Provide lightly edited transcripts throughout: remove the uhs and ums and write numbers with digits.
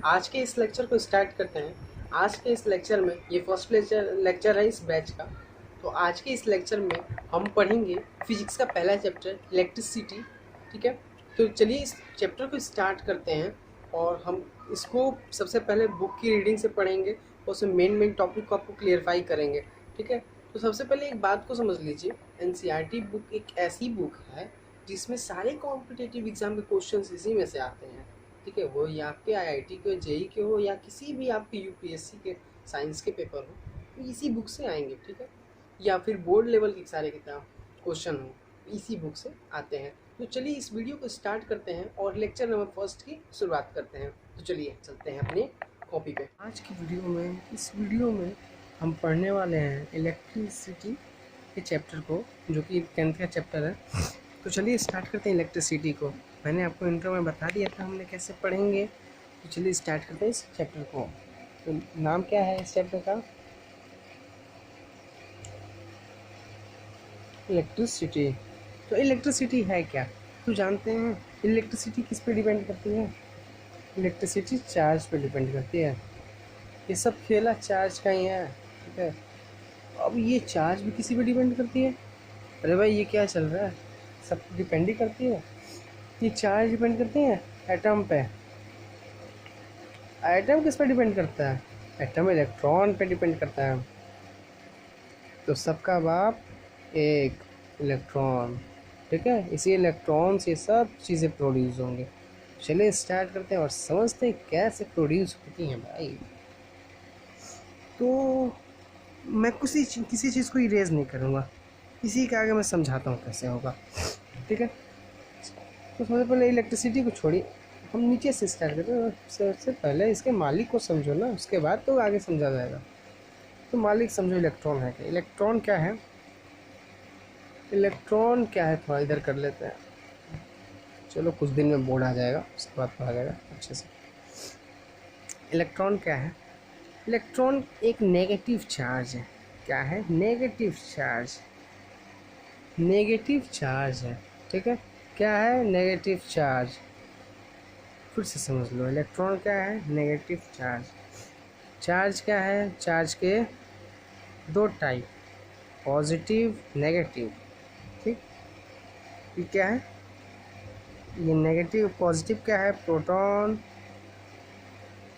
आज के इस लेक्चर को स्टार्ट करते हैं। आज के इस लेक्चर में ये फर्स्ट लेक्चर है इस बैच का। तो आज के इस लेक्चर में हम पढ़ेंगे फिजिक्स का पहला चैप्टर इलेक्ट्रिसिटी। ठीक है, तो चलिए इस चैप्टर को स्टार्ट करते हैं। और हम इसको सबसे पहले बुक की रीडिंग से पढ़ेंगे और उसमें मेन टॉपिक को आपको क्लियरफाई करेंगे। ठीक है, तो सबसे पहले एक बात को समझ लीजिए, एनसीईआरटी बुक एक ऐसी बुक है जिसमें सारे कॉम्पिटिटिव एग्जाम के क्वेश्चन इसी में से आते हैं। ठीक है, वो या आपके आईआईटी के जेई के हो या किसी भी आपके यूपीएससी के साइंस के पेपर हो, तो इसी बुक से आएंगे। ठीक है, या फिर बोर्ड लेवल के सारे किताब क्वेश्चन हो इसी बुक से आते हैं। तो चलिए इस वीडियो को स्टार्ट करते हैं और लेक्चर नंबर फर्स्ट की शुरुआत करते हैं। तो चलिए चलते हैं अपनी कॉपी पे। आज की इस वीडियो में हम पढ़ने वाले हैं इलेक्ट्रिसिटी के चैप्टर को, जो कि 10th का चैप्टर है। तो चलिए स्टार्ट करते हैं इलेक्ट्रिसिटी को। मैंने आपको इंट्रो में बता दिया था हमने कैसे पढ़ेंगे। तो चलिए स्टार्ट करते हैं इस चैप्टर को। तो नाम क्या है इस चैप्टर का? इलेक्ट्रिसिटी। तो इलेक्ट्रिसिटी है क्या, तो जानते हैं इलेक्ट्रिसिटी किस पे डिपेंड करती है? इलेक्ट्रिसिटी चार्ज पे डिपेंड करती है। ये सब खेला चार्ज का ही है। ठीक है, अब ये चार्ज भी किसी पे डिपेंड करती है। अरे भाई ये क्या चल रहा है, सब डिपेंड ही करती है। ये चार्ज डिपेंड करती है एटम पे। एटम किस पे डिपेंड करता है? एटम इलेक्ट्रॉन पे डिपेंड करता है। तो सबका बाप एक इलेक्ट्रॉन। ठीक है, इसी इलेक्ट्रॉन से सब चीज़ें प्रोड्यूस होंगे। चलिए स्टार्ट करते हैं और समझते हैं कैसे प्रोड्यूस होती हैं भाई। तो मैं किसी चीज़ को इरेज नहीं करूँगा, इसी के आगे मैं समझाता हूँ कैसे होगा। ठीक है, तो सबसे पहले इलेक्ट्रिसिटी को छोड़िए, हम नीचे से स्टार्ट करते हैं। सबसे पहले इसके मालिक को समझो ना, उसके बाद तो आगे समझा जाएगा। तो मालिक समझो, इलेक्ट्रॉन है क्या? इलेक्ट्रॉन क्या है? इलेक्ट्रॉन क्या है थोड़ा इधर कर लेते हैं। चलो कुछ दिन में बोर्ड आ जाएगा, उसके बाद पढ़ा जाएगा अच्छे से। इलेक्ट्रॉन क्या है? इलेक्ट्रॉन एक नेगेटिव चार्ज है। क्या है? Negative charge. नेगेटिव चार्ज है। ठीक है, क्या है? Negative charge. फिर से समझ लो, इलेक्ट्रॉन क्या है? Negative charge. चार्ज क्या है? चार्ज के दो टाइप, पॉजिटिव नेगेटिव। ठीक, ये क्या है? ये नेगेटिव पॉजिटिव क्या है? प्रोटॉन।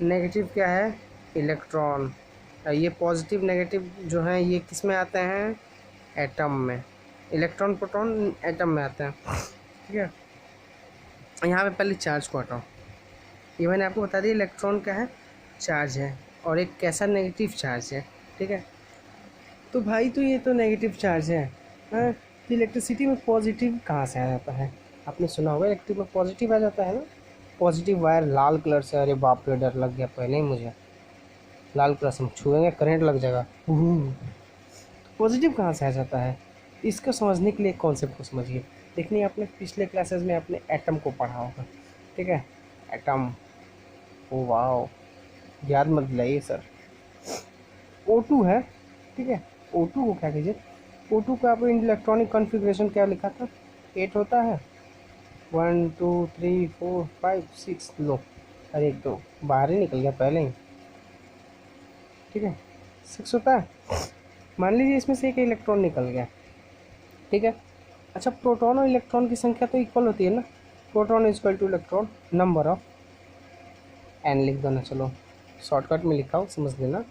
नेगेटिव क्या है? इलेक्ट्रॉन। ये पॉजिटिव नेगेटिव जो है ये किस में आते हैं? एटम में। इलेक्ट्रॉन प्रोटॉन एटम में आते हैं। ठीक है, यहाँ पे पहले चार्ज को हटाओ। ये मैंने आपको बता दिया इलेक्ट्रॉन क्या है? चार्ज है, और एक कैसा? नेगेटिव चार्ज है। ठीक है, तो भाई तो ये तो नेगेटिव चार्ज है। हाँ, तो इलेक्ट्रिसिटी में पॉजिटिव कहाँ से आ जाता है? आपने सुना होगा इलेक्ट्रिक में पॉजिटिव आ जाता है ना। पॉजिटिव वायर लाल कलर से, अरे बाप रे डर लग गया पहले ही मुझे। लाल कलर से हम छुएंगे करंट लग जाएगा। पॉजिटिव कहाँ से आ जाता है? इसको समझने के लिए कॉन्सेप्ट को समझिए। देखिए आपने पिछले क्लासेस में आपने एटम को पढ़ा होगा। ठीक है, एटम। ओ वाह, याद मत दिलाइए सर। O2 है। ठीक है, O2 को क्या कीजिए? O2 का आपको इलेक्ट्रॉनिक कॉन्फ़िगरेशन क्या लिखा था? 8 होता है। 1 2 3 4 5 6। लो, अरे एक तो बाहर ही निकल गया पहले ही। ठीक है, 6 होता है। मान लीजिए इसमें से एक इलेक्ट्रॉन निकल गया। ठीक है, अच्छा प्रोटॉन और इलेक्ट्रॉन की संख्या तो इक्वल होती है ना। Proton is equal two electron number of n लिख दो ना, चलो शॉर्टकट में लिखा हो समझ लेना।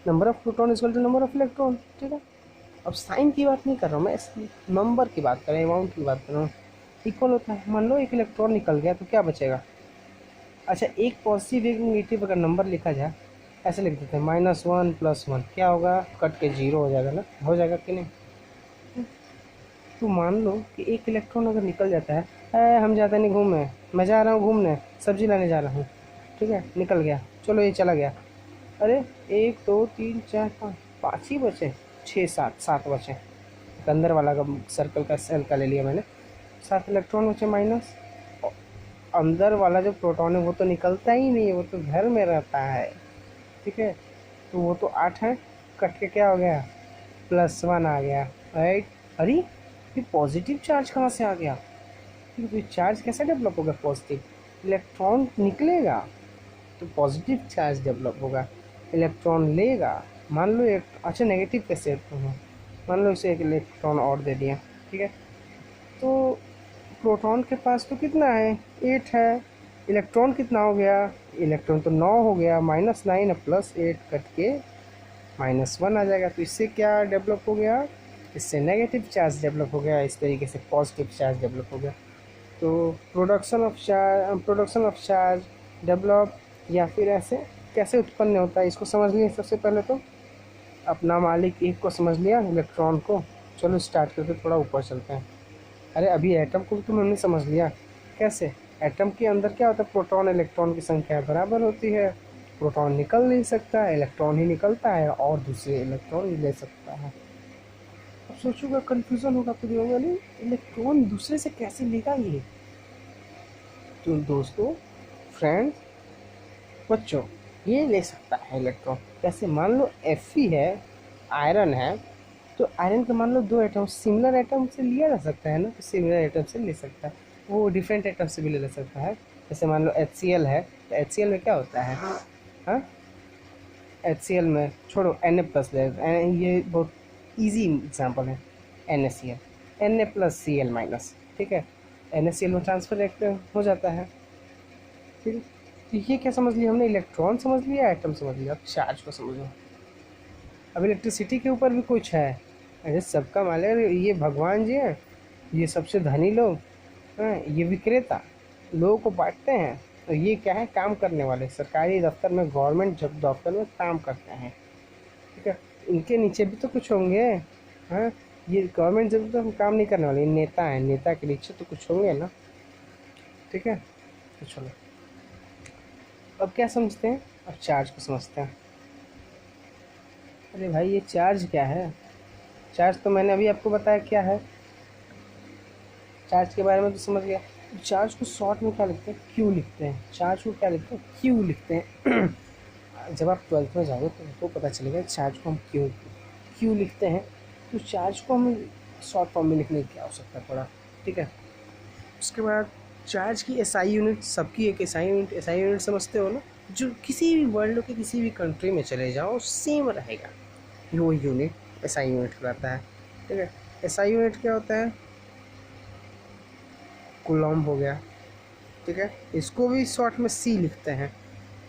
Number of proton is equal to number of electron. ठीक है, अब साइन की बात नहीं कर रहा हूँ मैं, नंबर की बात कर रहा हूँ, अमाउंट की बात कर रहा हूँ। इक्वल होता है। मान लो एक इलेक्ट्रॉन निकल गया तो क्या बचेगा? अच्छा, एक पॉजिटिव एक नेगेटिव अगर नंबर लिखा जाए, ऐसे लिख देते हैं -1 + 1, क्या होगा? कट के 0 हो जाएगा ना, हो जाएगा कि नहीं? तो मान लो कि एक इलेक्ट्रॉन अगर निकल जाता है, हम जाते नहीं घूमने, मैं जा रहा हूँ घूमने, सब्जी लाने जा रहा हूँ। ठीक है, निकल गया, चलो ये चला गया। अरे 1 2 3 4 5, 5 ही बचे, 6 7 7 बचे। अंदर वाला का सर्कल का सेल का ले लिया मैंने। 7 इलेक्ट्रॉन बचे माइनस। अंदर वाला जो प्रोटॉन है वो तो निकलता ही नहीं है, वो तो घर में रहता है। ठीक है, तो वो तो 8 है, कट के क्या हो गया? +1 आ गया। राइट, अरे ये पॉजिटिव चार्ज कहाँ से आ गया? तो ये चार्ज कैसे डेवलप होगा? पॉजिटिव इलेक्ट्रॉन निकलेगा। तो पॉजिटिव चार्ज डेवलप होगा, इलेक्ट्रॉन लेगा। मान लो एक अच्छा नेगेटिव कैसे मान लो इसे एक इलेक्ट्रॉन और दे दिया, ठीक है। तो प्रोटॉन के पास तो कितना है, 8 है। इलेक्ट्रॉन कितना हो गया, इलेक्ट्रॉन तो 9 हो गया, -9 +8 कट के -1 आ जाएगा। तो इससे क्या डेवलप हो गया, इससे नेगेटिव चार्ज डेवलप हो गया, इस तरीके से पॉजिटिव चार्ज डेवलप हो गया। तो प्रोडक्शन ऑफ चार्ज डेवलप या फिर ऐसे कैसे उत्पन्न होता है, इसको समझ लिए। सबसे पहले तो अपना मालिक एक को समझ लिया, इलेक्ट्रॉन को। चलो स्टार्ट करके थोड़ा ऊपर चलते हैं। अरे अभी एटम को भी तो हमने समझ लिया। कैसे, एटम के अंदर क्या होता है, प्रोटॉन इलेक्ट्रॉन की संख्या बराबर होती है। प्रोटॉन निकल नहीं सकता है, इलेक्ट्रॉन ही निकलता है और दूसरे इलेक्ट्रॉन ले सकता है। अब सोचूंगा, कन्फ्यूज़न होगा, फिर होगा नहीं इलेक्ट्रॉन दूसरे से कैसे लेगा ये। तो दोस्तों, फ्रेंड्स, बच्चों, ये ले सकता है इलेक्ट्रॉन। कैसे, मान लो Fe है, आयरन है, तो आयरन के मान लो 2 एटम, सिमिलर एटम से लिया जा सकता है ना, तो सिमिलर एटम से ले सकता है। वो डिफरेंट एटम से भी ले सकता है। जैसे मान लो HCl है, तो HCl में क्या होता है, हाँ, HCl में छोड़ो, Na+ ले, ये बहुत इजी एग्जांपल है, NaCl, Na+Cl-, ठीक है। NaCl में ट्रांसफर हो जाता है, ठीक है। तो ये क्या समझ लिया हमने, इलेक्ट्रॉन समझ लिया, एटम समझ लिया। अब चार्ज को समझो। अब इलेक्ट्रिसिटी के ऊपर भी कुछ है। अरे सबका मालिक ये भगवान जी हैं, ये सबसे धनी लोग हैं, ये विक्रेता लोगों को बांटते हैं। और ये क्या है, काम करने वाले, सरकारी दफ्तर में, गवर्नमेंट जब दफ्तर में काम करते हैं, ठीक है। इनके नीचे भी तो कुछ होंगे, हाँ। ये गवर्नमेंट जब तो काम नहीं करने वाले, नेता हैं, नेता के नीचे तो कुछ होंगे ना, ठीक है। तो चलो, अब क्या समझते हैं, अब चार्ज को समझते हैं। अरे भाई, ये चार्ज क्या है, चार्ज तो मैंने अभी आपको बताया क्या है। चार्ज के बारे में तो समझ गया। चार्ज को शॉर्ट में क्या लिखते हैं, क्यू लिखते हैं। चार्ज को क्या लिखते हैं, क्यू लिखते हैं। जब आप 12th में जाओगे तो आपको पता चलेगा चार्ज को हम क्यू क्यू लिखते हैं। तो चार्ज को हम शॉर्ट फॉर्म में लिखने की आवश्यकता पड़ा, ठीक है। उसके बाद चार्ज की SI यूनिट, सबकी एक SI यूनिट समझते हो ना, जो किसी भी वर्ल्ड के किसी भी कंट्री में चले जाओ सेम रहेगा, वो यूनिट SI यूनिट कहलाता है, ठीक है। SI यूनिट क्या होता है, कूलॉम्ब हो गया, ठीक है। इसको भी शॉर्ट में C लिखते हैं।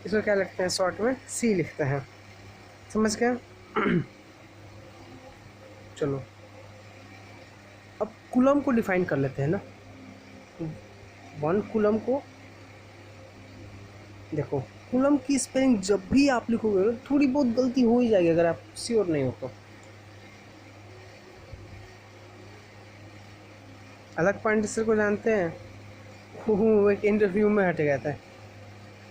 इसको क्या लिखते हैं, शॉर्ट में C लिखते हैं, समझ गए। चलो, अब कूलॉम्ब को डिफाइन कर लेते हैं ना। 1 कूलॉम्ब को देखो, कूलॉम्ब की स्पेलिंग जब भी आप लिखोगे थोड़ी बहुत गलती हो ही जाएगी अगर आप श्योर नहीं हो तो। अलग पांडे सर को जानते हैं, वो एक इंटरव्यू में हट गया था,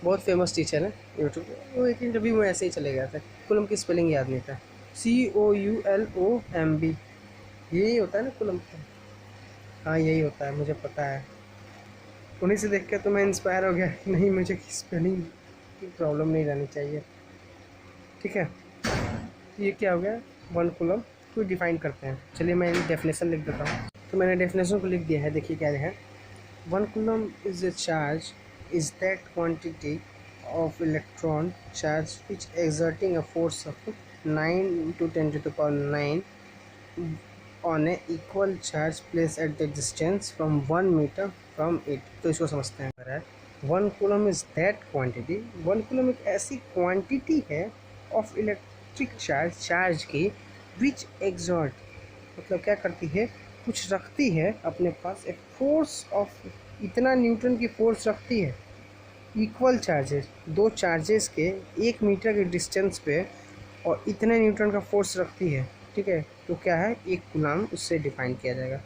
बहुत फेमस टीचर है यूट्यूब पे। वो एक इंटरव्यू में ऐसे ही चले गया था, कूलॉम्ब की स्पेलिंग याद नहीं था। COULOMB, यही होता है ना कूलॉम्ब का। हाँ यही होता है, मुझे पता है। उन्हीं से देख के तो मैं इंस्पायर हो गया, नहीं मुझे स्पेलिंग की प्रॉब्लम नहीं रहनी चाहिए, ठीक है। ये क्या हो गया, 1 कूलॉम्ब को डिफाइन करते हैं। चलिए मैं डेफिनेशन लिख देता हूँ। तो मैंने डेफिनेशन को लिख दिया है, देखिए क्या है। 1 coulomb is a charge is that quantity of electron charge which exerting a force of 9 × 10⁹ on a equal charge placed at the distance from 1 meter from it। तो इसको समझते हैं। 1 coulomb is that quantity, 1 coulomb एक ऐसी quantity है of electric charge की, विच exert मतलब क्या करती है, कुछ रखती है अपने पास, एक फोर्स ऑफ, इतना न्यूटन की फोर्स रखती है, इक्वल चार्जेस, 2 चार्जेस के 1 मीटर के डिस्टेंस पे, और इतने न्यूटन का फोर्स रखती है, ठीक है। तो क्या है, 1 कूलॉम्ब उससे डिफाइन किया जाएगा,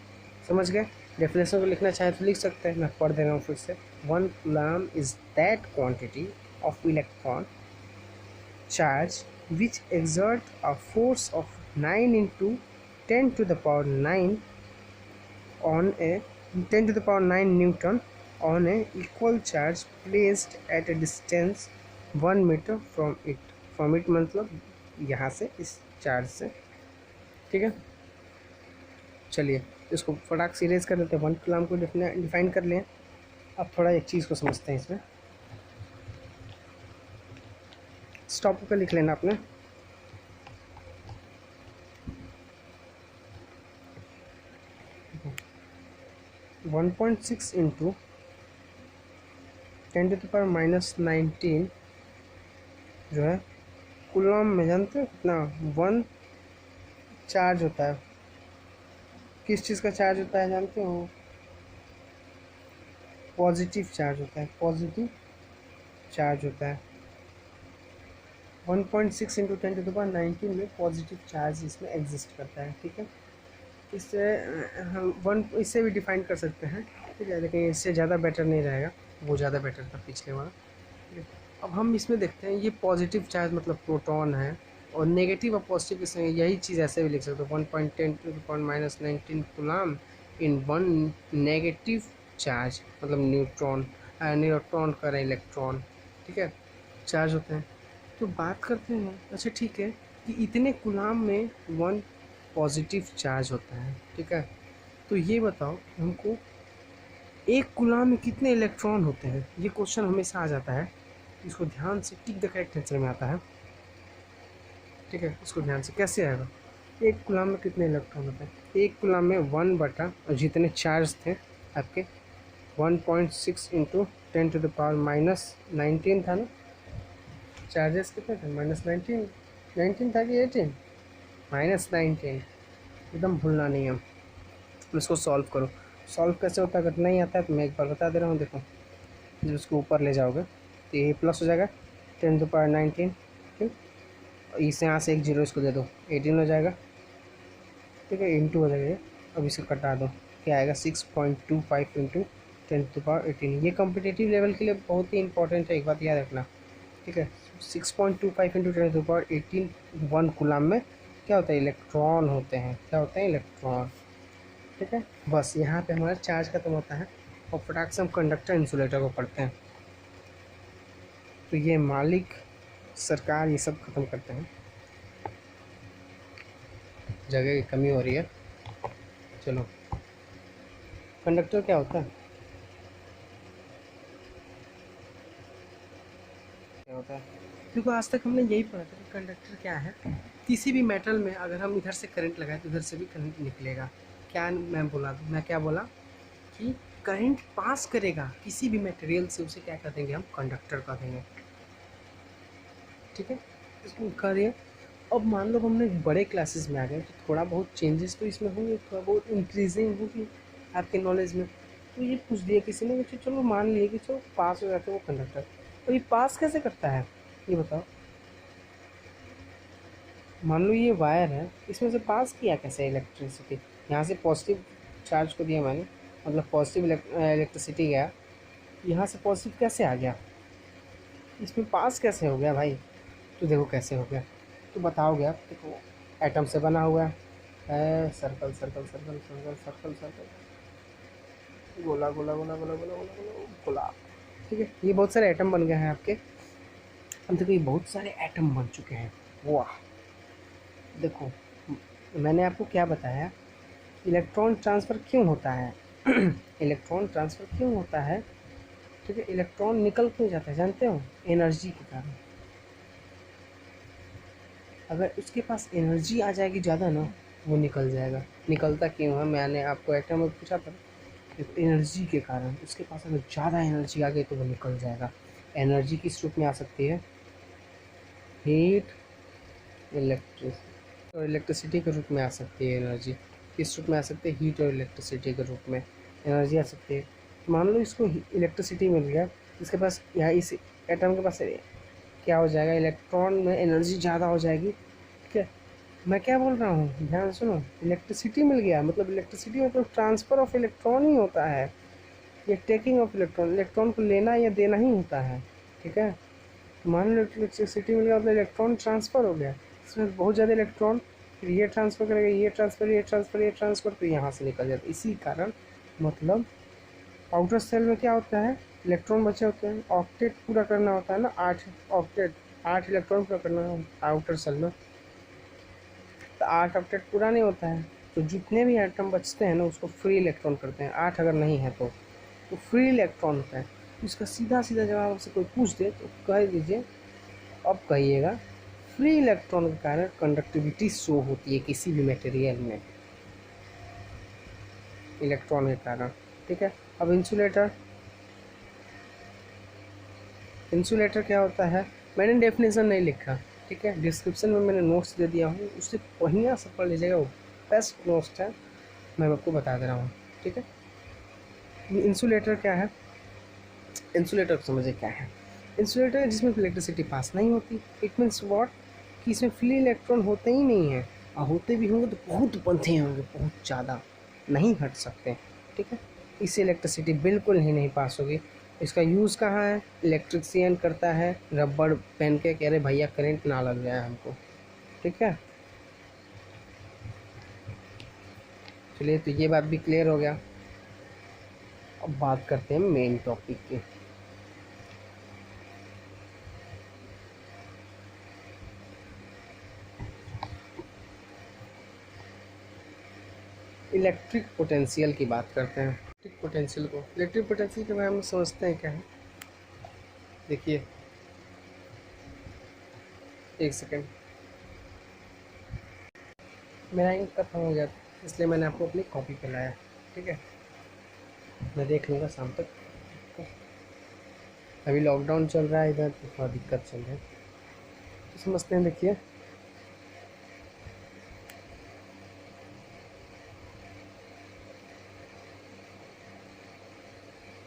समझ गए। डेफिनेशन को लिखना चाहे तो लिख सकते हैं, मैं पढ़ दे रहा हूँ फिर से। 1 coulomb is that quantity of electron charge which exert a force of 9 × 10⁹ on a 10⁹ Newton on a equal charge placed at a distance 1 meter from it। from it मतलब यहाँ से, इस चार्ज से, ठीक है। चलिए इसको फटाक से इरेज कर लेते हैं। 1 कूलॉम्ब को डिफाइन कर लें। अब थोड़ा एक चीज़ को समझते हैं इसमें। स्टॉप पे लिख लेना आपने। वन पॉइंट सिक्स इंटू 10⁻⁻19 जो है कूलम में, जानते हो कितना? 1 चार्ज होता है। किस चीज़ का चार्ज होता है जानते हो? पॉजिटिव चार्ज होता है, पॉजिटिव चार्ज होता है। 1.6 इंटू 10⁻19 में पॉजिटिव चार्ज इसमें एग्जिस्ट करता है, ठीक है। इससे हम वन इससे भी डिफाइन कर सकते हैं, ठीक है, लेकिन इससे ज़्यादा बेटर नहीं रहेगा, वो ज़्यादा बेटर था पिछले वाला, ठीक है। अब हम इसमें देखते हैं, ये पॉजिटिव चार्ज मतलब प्रोटॉन है, और नेगेटिव और पॉजिटिव इसमें यही चीज़ ऐसे भी लिख सकते हो, 1.10⁻⁻19 coulomb in one negative charge मतलब न्यूट्रॉन, न्यूट्रॉन का इलेक्ट्रॉन, ठीक है, चार्ज होते हैं। तो बात करते हैं, अच्छा ठीक है, कि इतने कूलम में 1 पॉजिटिव चार्ज होता है, ठीक है। तो ये बताओ हमको, एक कूलम में कितने इलेक्ट्रॉन होते हैं? ये क्वेश्चन हमेशा आ जाता है, इसको ध्यान से टिक द करेक्ट आंसर में आता है, ठीक है। इसको ध्यान से कैसे आएगा, एक कूलम में कितने इलेक्ट्रॉन होते हैं? एक कूलम में 1 बटा जितने चार्ज थे आपके 1.6 इंटू 10⁻⁻19 था ना, चार्जेस कितने थे? -19, 19 था कि 18? -19, एकदम भूलना नहीं है। इसको सॉल्व करो। सॉल्व कैसे होता है, अगर नहीं आता है तो मैं एक बार बता दे रहा हूँ, देखो। जब इसको ऊपर ले जाओगे तो ये प्लस हो जाएगा 10⁻19, ठीक। इसे यहाँ से एक जीरो इसको दे दो, 18 हो जाएगा, ठीक है, इंटू हो जाएगा। अब इसे कटा दो, क्या आएगा? 6.25 इंटू 10⁻18। ये कॉम्पिटिटिव लेवल के लिए बहुत ही इंपॉर्टेंट है, एक बात याद रखना, ठीक है। 6.25 इंटू 10⁻18 1 कूलम में क्या होता है? इलेक्ट्रॉन होते हैं। क्या होते हैं? इलेक्ट्रॉन, ठीक है। बस यहाँ पे हमारा चार्ज खत्म होता है, और फटाक से हम कंडक्टर इंसुलेटर को पढ़ते हैं। तो ये मालिक सरकार ये सब खत्म करते हैं, जगह की कमी हो रही है। चलो, कंडक्टर क्या होता है? क्या होता है? देखो, आज तक हमने यही पढ़ा था कि कंडक्टर क्या है। किसी भी मेटल में अगर हम इधर से करंट लगाए तो इधर से भी करंट निकलेगा। क्या मैं बोला, मैं क्या बोला कि करंट पास करेगा किसी भी मटेरियल से, उसे क्या कर देंगे हम? कंडक्टर कर देंगे, ठीक है। इसको करिए। अब मान लो हमने बड़े क्लासेस में आ गए, तो थोड़ा बहुत चेंजेस तो इसमें होंगे, थोड़ा बहुत इंक्रीजिंग होगी आपके नॉलेज में। तो ये पूछ दिया किसी ने कि चलो मान लिए कि चलो पास हो जाते हैं वो कंडक्टर, तो ये पास कैसे करता है ये बताओ। मान लो ये वायर है, इसमें से पास किया कैसे इलेक्ट्रिसिटी? यहाँ से पॉजिटिव चार्ज को दिया मैंने, मतलब पॉजिटिव इलेक्ट्रिसिटी गया, यहाँ से पॉजिटिव कैसे आ गया? इसमें पास कैसे हो गया भाई? तो देखो कैसे हो गया, तो बताओगे आप। देखो, एटम से बना हुआ है, circle circle circle circle circle circle, गोला गोला गोला गोला गोला गोला गोला गोला, ठीक है। ये बहुत सारे एटम बन गए हैं आपके। अब देखो, ये बहुत सारे एटम बन चुके हैं, वाह। देखो, मैंने आपको क्या बताया, इलेक्ट्रॉन ट्रांसफ़र क्यों होता है? इलेक्ट्रॉन ट्रांसफ़र क्यों होता है, ठीक है। इलेक्ट्रॉन निकल क्यों जाता है जानते हो? एनर्जी के कारण। अगर उसके पास एनर्जी आ जाएगी ज़्यादा ना, वो निकल जाएगा। निकलता क्यों है? मैंने आपको एटम में पूछा था, एनर्जी के कारण। उसके पास अगर ज़्यादा एनर्जी आ गई तो वो निकल जाएगा। एनर्जी किस रूप में आ सकती है? हीट, इलेक्ट्रिसिटी और इलेक्ट्रिसिटी के रूप में आ सकती है एनर्जी। किस रूप में आ सकती है? हीट और इलेक्ट्रिसिटी के रूप में एनर्जी आ सकती है। मान लो इसको इलेक्ट्रिसिटी मिल गया, इसके पास यहाँ इस एटम के पास क्या हो जाएगा? इलेक्ट्रॉन में एनर्जी ज़्यादा हो जाएगी, ठीक है। मैं क्या बोल रहा हूँ, ध्यान सुनो। इलेक्ट्रिसिटी मिल गया मतलब, इलेक्ट्रिसिटी मतलब ट्रांसफ़र ऑफ इलेक्ट्रॉन ही होता है। ये टेकिंग ऑफ इलेक्ट्रॉन, इलेक्ट्रॉन को लेना या देना ही होता है, ठीक है। तो मान लो इलेक्ट्रिसिटी मिल गया मतलब इलेक्ट्रॉन ट्रांसफ़र हो गया, इसमें बहुत ज़्यादा इलेक्ट्रॉन, फिर ये ट्रांसफ़र करेगा, ये ट्रांसफ़र, ये ट्रांसफ़र, ये ट्रांसफ़र, तो यहाँ से निकल जाता है। इसी कारण मतलब आउटर सेल में क्या होता है, इलेक्ट्रॉन बचे होते हैं। ऑक्टेट पूरा करना होता है ना, 8 ऑक्टेट, 8 इलेक्ट्रॉन पूरा करना है आउटर सेल में, तो 8 ऑक्टेट पूरा नहीं होता है। तो जितने भी एटम बचते हैं ना, उसको फ्री इलेक्ट्रॉन करते हैं। 8 अगर नहीं है तो फ्री इलेक्ट्रॉन होता है। तो इसका सीधा सीधा जवाब आपसे कोई पूछ दे तो कह दीजिए अब कहिएगा फ्री इलेक्ट्रॉन के कारण कंडक्टिविटी शो होती है किसी भी मटेरियल में, इलेक्ट्रॉन के कारण, ठीक है। अब इंसुलेटर, इंसुलेटर क्या होता है, मैंने डेफिनेशन नहीं लिखा, ठीक है, डिस्क्रिप्शन में मैंने नोट्स दे दिया हूँ, उससे बढ़िया से पढ़ लीजिएगा, वो बेस्ट नोट्स है, मैं आपको बता दे रहा हूँ, ठीक है। इंसुलेटर क्या है, इंसुलेटर समझिए क्या है, इंसुलेटर है जिसमें इलेक्ट्रिसिटी पास नहीं होती। इट मीन्स वॉट, कि इसमें फ्री इलेक्ट्रॉन होते ही नहीं है, और होते भी होंगे तो बहुत बंधे होंगे, बहुत ज़्यादा, नहीं हट सकते, ठीक है। इससे इलेक्ट्रिसिटी बिल्कुल ही नहीं पास होगी। इसका यूज़ कहाँ है, इलेक्ट्रिशियन करता है रबड़ पहन के, कह रहे भैया करंट ना लग जाए हमको, ठीक है। चलिए, तो ये बात भी क्लियर हो गया। अब बात करते हैं मेन टॉपिक की। इलेक्ट्रिक पोटेंशियल की बात करते हैं। इलेक्ट्रिक पोटेंशियल को, इलेक्ट्रिक पोटेंशियल के बारे में समझते हैं क्या है। देखिए, एक सेकेंड, मेरा इंक खत्म हो गया था, इसलिए मैंने आपको अपनी कॉपी पे लाया, ठीक है। मैं देख लूँगा शाम तक। अभी लॉकडाउन चल रहा है इधर, तो थोड़ा दिक्कत चल रहा है, तो समझते हैं। देखिए,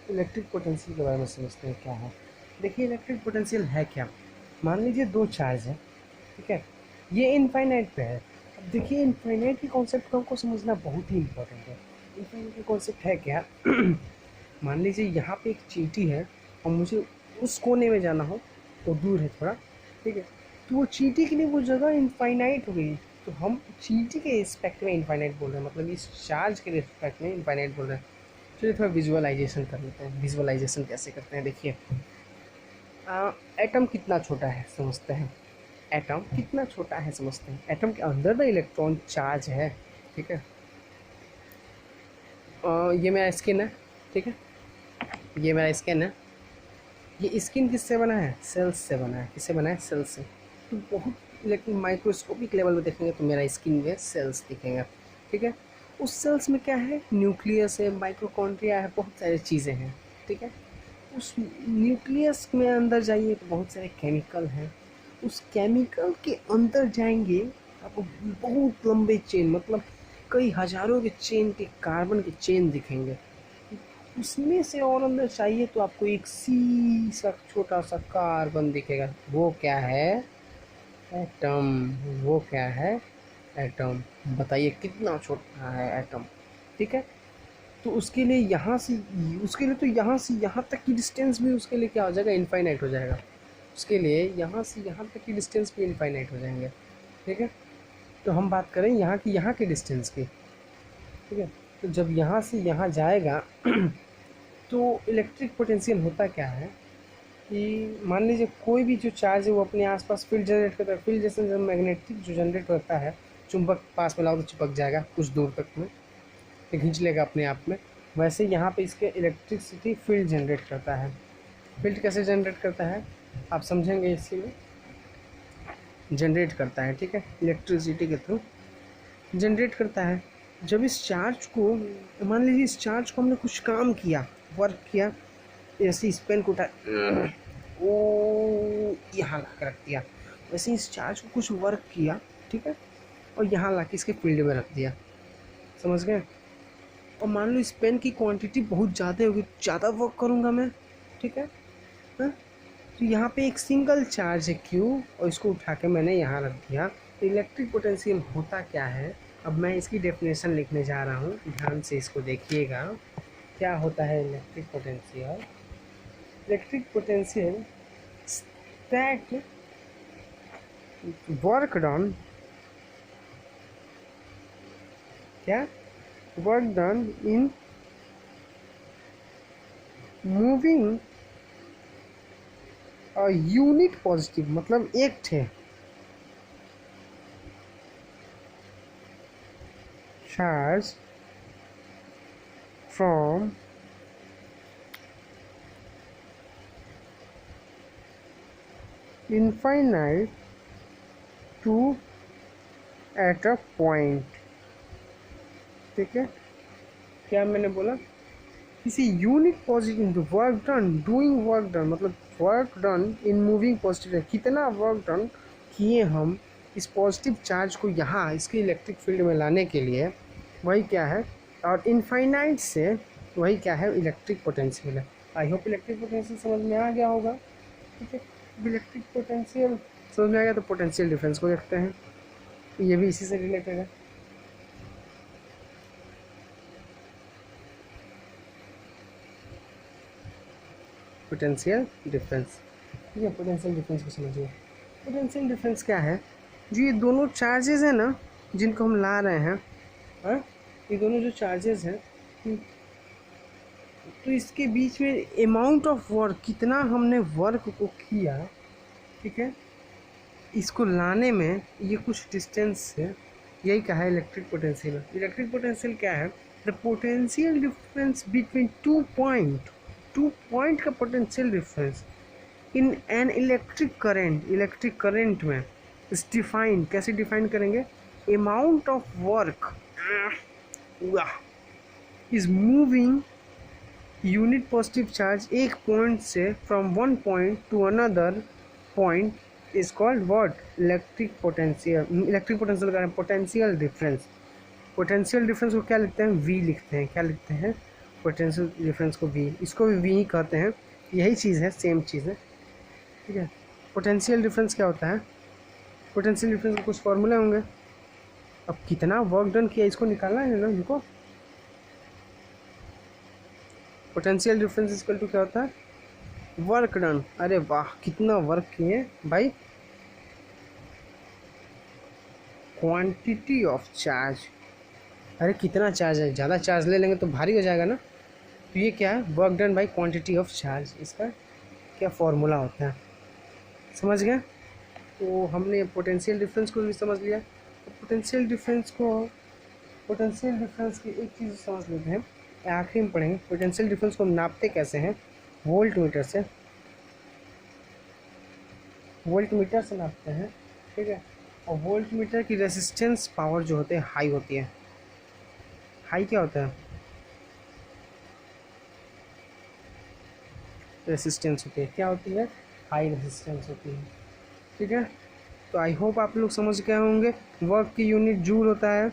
इलेक्ट्रिक पोटेंशियल के बारे में समझते हैं क्या है। देखिए, इलेक्ट्रिक पोटेंशियल है क्या, मान लीजिए दो चार्ज है, ठीक है, ये इनफाइनाइट पे है। अब देखिए, इनफाइनाइट के कॉन्सेप्ट को हमको समझना बहुत ही इंपॉर्टेंट है। इनफाइनाइट का कॉन्सेप्ट है क्या मान लीजिए यहाँ पे एक चींटी है और मुझे उस कोने में जाना हो, तो दूर है थोड़ा, ठीक है, तो वो चींटी के लिए वो जगह इनफाइनाइट हो गई, तो हम चींटी के रिस्पेक्ट में इनफाइनाइट बोल रहे हैं, मतलब इस चार्ज के रिस्पेक्ट में इनफाइनाइट बोल रहे हैं। चलिए थोड़ा विजुअलाइजेशन कर लेते हैं। विजुअलाइजेशन कैसे करते हैं, देखिए, एटम कितना छोटा है समझते हैं, एटम कितना छोटा है समझते हैं। एटम के अंदर ना इलेक्ट्रॉन चार्ज है, ठीक है। ये मेरा स्किन है, ठीक है, ये मेरा स्किन है। ये स्किन किससे बना है, सेल्स से बना है। किससे बना है, सेल्स से। तो बहुत, लेकिन माइक्रोस्कोपिक लेवल में देखेंगे तो मेरा स्किन में सेल्स दिखेंगे, ठीक है। उस सेल्स में क्या है, न्यूक्लियस है, माइक्रोकॉन्ड्रिया है, बहुत सारी चीज़ें हैं, ठीक है। उस न्यूक्लियस में अंदर जाइए तो बहुत सारे केमिकल हैं। उस केमिकल के अंदर जाएंगे, आपको बहुत लंबे चेन, मतलब कई हजारों के चेन के, कार्बन के चेन दिखेंगे। उसमें से और अंदर चाहिए तो आपको एक सी सा छोटा सा कार्बन दिखेगा। वो क्या है, एटम। वो क्या है, एटम। बताइए कितना छोटा है एटम, ठीक है। तो उसके लिए यहाँ से, उसके लिए तो यहाँ से यहाँ तक की डिस्टेंस भी उसके लिए क्या हो जाएगा, इनफाइनाइट हो जाएगा। उसके लिए यहाँ से यहाँ तक की डिस्टेंस भी इनफाइनाइट हो जाएंगे, ठीक है। तो हम बात करें यहाँ की डिस्टेंस की, ठीक है। तो जब यहाँ से यहाँ जाएगा तो इलेक्ट्रिक पोटेंशियल होता क्या है कि मान लीजिए कोई भी जो चार्ज है वो अपने आसपास फील्ड जनरेट करता है। फील्ड जैसे जब मैग्नेटिक जो जनरेट करता है, चुंबक पास में लाओ तो चिपक जाएगा कुछ दूर तक में, ये खींच लेगा अपने आप में। वैसे यहाँ पे इसके इलेक्ट्रिसिटी फील्ड जनरेट करता है। फील्ड कैसे जनरेट करता है आप समझेंगे, इसलिए जनरेट करता है, ठीक है, इलेक्ट्रिसिटी के थ्रू जनरेट करता है। जब इस चार्ज को, मान लीजिए इस चार्ज को हमने कुछ काम किया, वर्क किया, ऐसे इस पेन को उठा, ओ यहाँ ला कर रख दिया, वैसे इस चार्ज को कुछ वर्क किया, ठीक है, और यहाँ ला के इसके फील्ड में रख दिया, समझ गए। और मान लो इस पेन की क्वांटिटी बहुत ज़्यादा होगी, ज़्यादा वर्क करूँगा मैं, ठीक है, हाँ? तो यहाँ पे एक सिंगल चार्ज है क्यू, और इसको उठा के मैंने यहाँ रख दिया। तो इलेक्ट्रिक पोटेंशियल होता क्या है, अब मैं इसकी डेफिनेशन लिखने जा रहा हूँ, ध्यान से इसको देखिएगा। क्या होता है electric potential, electric potential that work done, क्या, work done in moving unit positive, मतलब एक the charge from infinite to at a point, ठीक है। क्या मैंने बोला, किसी unit positive work done, doing work done, मतलब work done in moving positive, कितना वर्क डन किए हम इस पॉजिटिव चार्ज को यहाँ इसके इलेक्ट्रिक फील्ड में लाने के लिए, वही क्या है। और इनफाइनाइट से वही क्या है, इलेक्ट्रिक पोटेंशियल है। आई होप इलेक्ट्रिक पोटेंशियल समझ में आ गया होगा, ठीक है। इलेक्ट्रिक पोटेंशियल समझ में आ गया तो पोटेंशियल डिफरेंस को देखते हैं, ये भी इसी से रिलेटेड है। पोटेंशियल डिफरेंस, ठीक है। पोटेंशियल डिफरेंस को समझिए। पोटेंशियल डिफरेंस क्या है, जो ये दोनों चार्जेस हैं ना जिनको हम ला रहे हैं, हाँ, ये दोनों जो चार्जेस हैं, तो इसके बीच में अमाउंट ऑफ वर्क, कितना हमने वर्क को किया, ठीक है, इसको लाने में ये कुछ डिस्टेंस से, यही कहा है इलेक्ट्रिक पोटेंशियल। इलेक्ट्रिक पोटेंशियल क्या है, the potential difference between two point का potential difference in an electric current में इस डिफाइन, कैसे डिफाइन करेंगे, amount of work is moving unit positive charge एक पॉइंट से from one point to another point is called what, electric potential. Electric potential का potential difference, potential difference को क्या लिखते हैं, वी लिखते हैं। क्या लिखते हैं, पोटेंशियल डिफरेंस को वी, इसको भी वी ही कहते हैं, यही चीज़ है, सेम चीज़ है, ठीक है। पोटेंशियल डिफरेंस क्या होता है, पोटेंशियल डिफरेंस के कुछ फॉर्मूले होंगे। अब कितना वर्क डन किया इसको निकालना है ना हमको। पोटेंशियल डिफरेंस इक्वल टू क्या होता है, वर्क डन। अरे वाह, कितना वर्क किए भाई, क्वांटिटी ऑफ चार्ज। अरे कितना चार्ज है, ज़्यादा चार्ज ले लेंगे तो भारी हो जाएगा ना, तो ये क्या है, work done by quantity of charge, इसका क्या फॉर्मूला होता है, समझ गए। तो हमने पोटेंशियल डिफरेंस को भी समझ लिया। तो पोटेंशियल डिफरेंस की एक चीज़ समझ लेते हैं, आखिरी में पढ़ेंगे। पोटेंशियल डिफरेंस को हम नापते कैसे हैं, वोल्ट मीटर से नापते हैं, ठीक है। और वोल्ट मीटर की रेसिस्टेंस पावर जो होते हैं हाई होती है। हाई क्या होता है, रेसिस्टेंस होती है, क्या होती है, हाई रेसिस्टेंस होती है, ठीक है। तो आई होप आप लोग समझ गए होंगे। वर्क की यूनिट जूल होता है,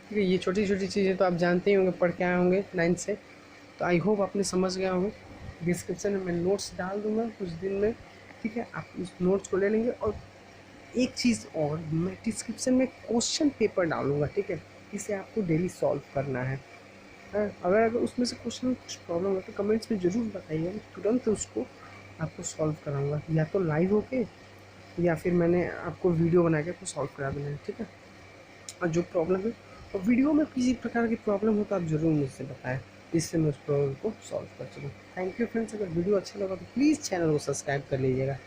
ठीक है। ये छोटी छोटी चीज़ें तो आप जानते ही होंगे, पढ़ के आए होंगे 9th से, तो आई होप आपने समझ गए होंगे। डिस्क्रिप्शन में मैं नोट्स डाल दूंगा कुछ दिन में, ठीक है। आप उस नोट्स को ले लेंगे। और एक चीज़ और, मैं डिस्क्रिप्शन में क्वेश्चन पेपर डालूंगा, ठीक है, इसे आपको डेली सॉल्व करना है। अगर उसमें से क्वेश्चन में कुछ प्रॉब्लम है तो कमेंट्स में ज़रूर बताइए, तुरंत उसको आपको सॉल्व कराऊंगा, या तो लाइव होके या फिर मैंने आपको वीडियो बना के आपको सॉल्व करा देना है, ठीक है। और जो प्रॉब्लम है, और वीडियो में किसी प्रकार की प्रॉब्लम हो तो आप ज़रूर मुझसे बताएं, जिससे मैं उस प्रॉब्लम को सॉल्व कर सकूँ। थैंक यू फ्रेंड्स, अगर वीडियो अच्छा लगा तो प्लीज़ चैनल को सब्सक्राइब कर लीजिएगा।